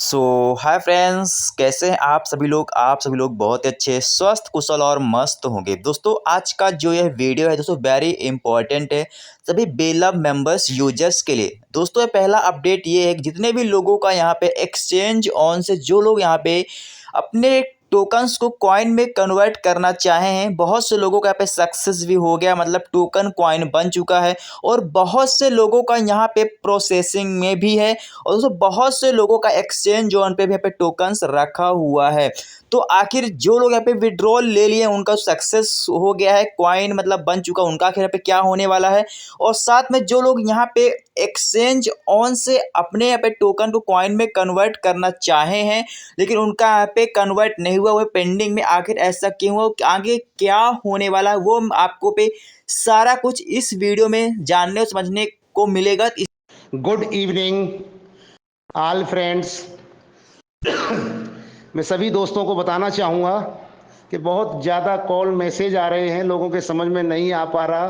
सो hi friends, कैसे हैं आप सभी लोग बहुत ही अच्छे स्वस्थ कुशल और मस्त होंगे। दोस्तों आज का जो यह वीडियो है दोस्तों वेरी इंपॉर्टेंट है सभी बेलव मेंबर्स यूजर्स के लिए। दोस्तों ये पहला अपडेट ये है कि जितने भी लोगों का यहाँ पे एक्सचेंज ऑन से जो लोग यहाँ पे अपने टोकन्स को कॉइन में कन्वर्ट करना चाहे हैं, बहुत से लोगों का यहाँ पे सक्सेस भी हो गया, मतलब टोकन कॉइन बन चुका है और बहुत से लोगों का यहाँ पे प्रोसेसिंग में भी है और दोस्तों बहुत से लोगों का एक्सचेंज ऑन पे भी यहाँ पे टोकन्स रखा हुआ है। तो आखिर जो लोग यहाँ पे विड्रॉल ले लिए उनका सक्सेस हो गया है, कॉइन मतलब बन चुका, उनका आखिर यहाँ पे क्या होने वाला है। और साथ में जो लोग यहाँ पे एक्सचेंज ऑन से अपने यहाँ पे टोकन को कॉइन में कन्वर्ट करना चाहे हैं लेकिन उनका यहाँ पे कन्वर्ट नहीं हुआ, वो पेंडिंग में, आखिर ऐसा क्यों हुआ, आगे क्या होने वाला है, वो आपको पे सारा कुछ इस वीडियो में जानने और समझने को मिलेगा। Good evening all friends. मैं सभी दोस्तों को बताना चाहूँगा कि बहुत ज़्यादा कॉल मैसेज आ रहे हैं, लोगों के समझ में नहीं आ पा रहा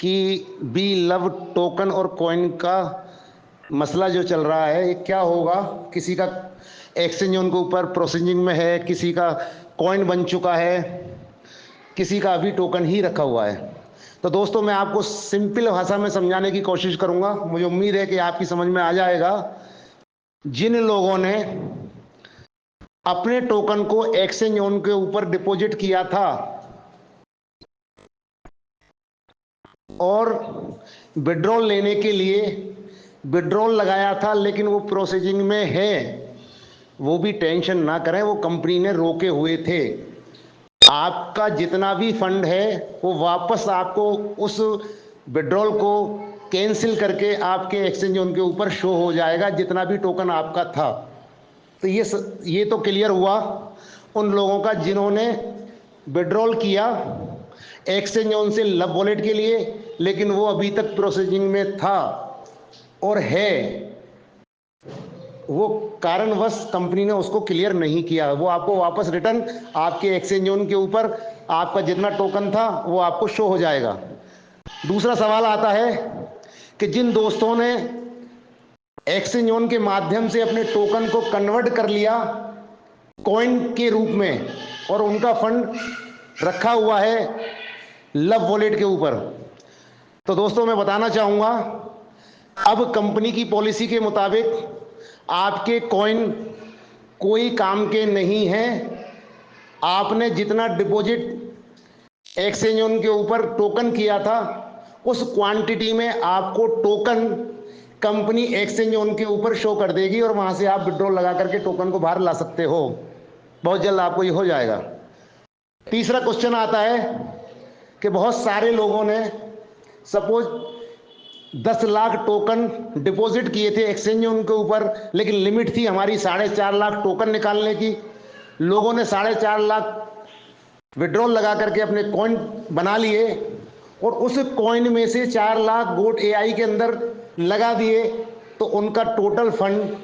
कि बी लव टोकन और कॉइन का मसला जो चल रहा है ये क्या होगा। किसी का एक्सचेंज उनके ऊपर प्रोसेसिंग में है, किसी का कॉइन बन चुका है, किसी का अभी टोकन ही रखा हुआ है। तो दोस्तों मैं आपको सिंपल भाषा में समझाने की कोशिश करूंगा, मुझे उम्मीद है कि आपकी समझ में आ जाएगा। जिन लोगों ने अपने टोकन को एक्सचेंज ऑन के ऊपर डिपॉजिट किया था और विड्रॉल लेने के लिए विड्रॉल लगाया था लेकिन वो प्रोसेसिंग में है, वो भी टेंशन ना करें, वो कंपनी ने रोके हुए थे। आपका जितना भी फंड है वो वापस आपको उस विड्रॉल को कैंसिल करके आपके एक्सचेंज ऑन के ऊपर शो हो जाएगा, जितना भी टोकन आपका था। तो ये तो क्लियर हुआ उन लोगों का जिन्होंने विड्रॉल किया एक्सचेंज ऑन से लव वॉलेट के लिए, लेकिन वो अभी तक प्रोसेसिंग में था और है, वो कारणवश कंपनी ने उसको क्लियर नहीं किया। वो आपको वापस रिटर्न आपके एक्सचेंज ऑन के ऊपर आपका जितना टोकन था वो आपको शो हो जाएगा। दूसरा सवाल आता है कि जिन दोस्तों ने एक्सचेंज ऑन के माध्यम से अपने टोकन को कन्वर्ट कर लिया कॉइन के रूप में और उनका फंड रखा हुआ है लव वॉलेट के ऊपर, तो दोस्तों मैं बताना चाहूँगा अब कंपनी की पॉलिसी के मुताबिक आपके कॉइन कोई काम के नहीं हैं। आपने जितना डिपॉजिट एक्सचेंज ऑन के ऊपर टोकन किया था उस क्वांटिटी में आपको टोकन कंपनी एक्सचेंज ऑन के ऊपर शो कर देगी और वहां से आप विड्रॉल लगा करके टोकन को बाहर ला सकते हो। बहुत जल्द आपको ये हो जाएगा। तीसरा क्वेश्चन आता है कि बहुत सारे लोगों ने सपोज 10 लाख टोकन डिपॉजिट किए थे एक्सचेंज ऑन के ऊपर, लेकिन लिमिट थी हमारी 4.5 लाख टोकन निकालने की। लोगों ने 4.5 लाख विड्रॉल लगा करके अपने कॉइन बना लिए और उस कॉइन में से 4 लाख गोट एआई के अंदर लगा दिए, तो उनका टोटल फंड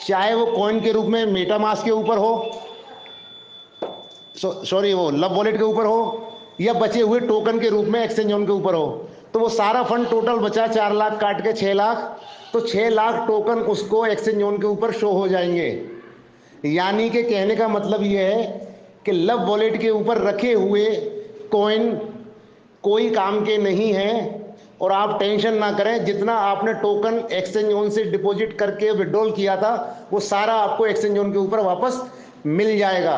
चाहे वो कॉइन के रूप में मेटामास्क के ऊपर हो, सॉरी वो लव वॉलेट के ऊपर हो, या बचे हुए टोकन के रूप में एक्सचेंज ऑन के ऊपर हो, तो वो सारा फंड टोटल बचा 4 लाख काट के 6 लाख, तो 6 लाख टोकन उसको एक्सचेंज ऑन के ऊपर शो हो जाएंगे। यानी कि कहने का मतलब ये है कि लव वॉलेट के ऊपर रखे हुए कॉइन कोई काम के नहीं हैं और आप टेंशन ना करें, जितना आपने टोकन एक्सचेंज ऑन से डिपॉजिट करके विड्रॉल किया था वो सारा आपको एक्सचेंज ऑन के ऊपर वापस मिल जाएगा।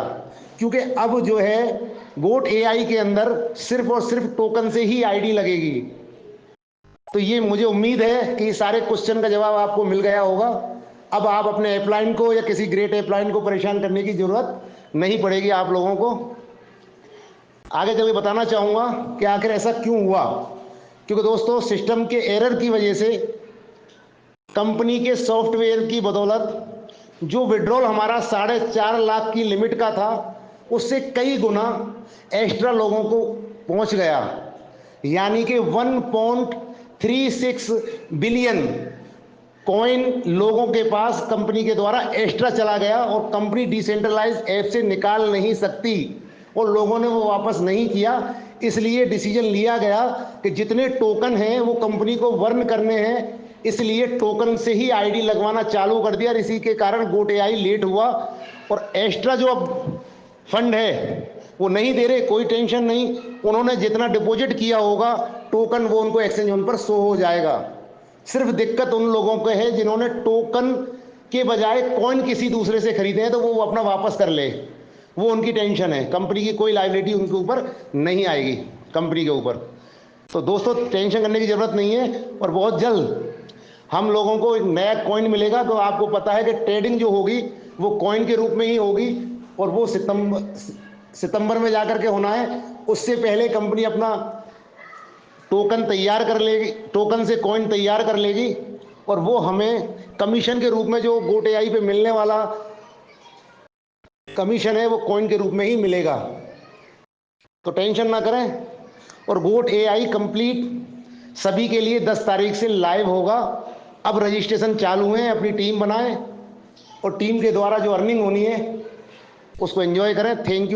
क्योंकि अब जो है गोट एआई के अंदर सिर्फ और सिर्फ टोकन से ही आईडी लगेगी। तो ये मुझे उम्मीद है कि सारे क्वेश्चन का जवाब आपको मिल गया होगा। अब आप अपने अपलाइन को या किसी ग्रेट अपलाइन को परेशान करने की जरूरत नहीं पड़ेगी आप लोगों को। आगे चल के बताना चाहूंगा कि आखिर ऐसा क्यों हुआ। क्योंकि दोस्तों सिस्टम के एरर की वजह से कंपनी के सॉफ्टवेयर की बदौलत जो विड्रॉल हमारा 4.5 लाख की लिमिट का था उससे कई गुना एक्स्ट्रा लोगों को पहुंच गया। यानी कि 1.36 बिलियन कॉइन लोगों के पास कंपनी के द्वारा एक्स्ट्रा चला गया और कंपनी डिसेंट्रलाइज ऐप से निकाल नहीं सकती और लोगों ने वो वापस नहीं किया। इसलिए डिसीजन लिया गया कि जितने टोकन हैं वो कंपनी को वर्न करने हैं, इसलिए टोकन से ही आईडी लगवाना चालू कर दिया और इसी के कारण गोट एआई लेट हुआ और एक्स्ट्रा जो अब फंड है वो नहीं दे रहे, कोई टेंशन नहीं। उन्होंने जितना डिपॉजिट किया होगा टोकन वो उनको एक्सचेंज होने पर शो हो जाएगा। सिर्फ दिक्कत उन लोगों को है जिन्होंने टोकन के बजाय कॉइन किसी दूसरे से खरीदे हैं, तो वो अपना वापस कर ले, वो उनकी टेंशन है। कंपनी की कोई लायबिलिटी उनके ऊपर नहीं आएगी, कंपनी के ऊपर। तो दोस्तों टेंशन करने की ज़रूरत नहीं है और बहुत जल्द हम लोगों को एक नया कॉइन मिलेगा। तो आपको पता है कि ट्रेडिंग जो होगी वो कॉइन के रूप में ही होगी और वो सितंबर में जाकर के होना है। उससे पहले कंपनी अपना टोकन तैयार कर लेगी, टोकन से कॉइन तैयार कर लेगी और वो हमें कमीशन के रूप में जो गोट एआई पे मिलने वाला कमीशन है वो कॉइन के रूप में ही मिलेगा। तो टेंशन ना करें। और गोट एआई कंप्लीट सभी के लिए 10 तारीख से लाइव होगा। अब रजिस्ट्रेशन चालू है, अपनी टीम बनाएं और टीम के द्वारा जो अर्निंग होनी है उसको एंजॉय करें। Thank you.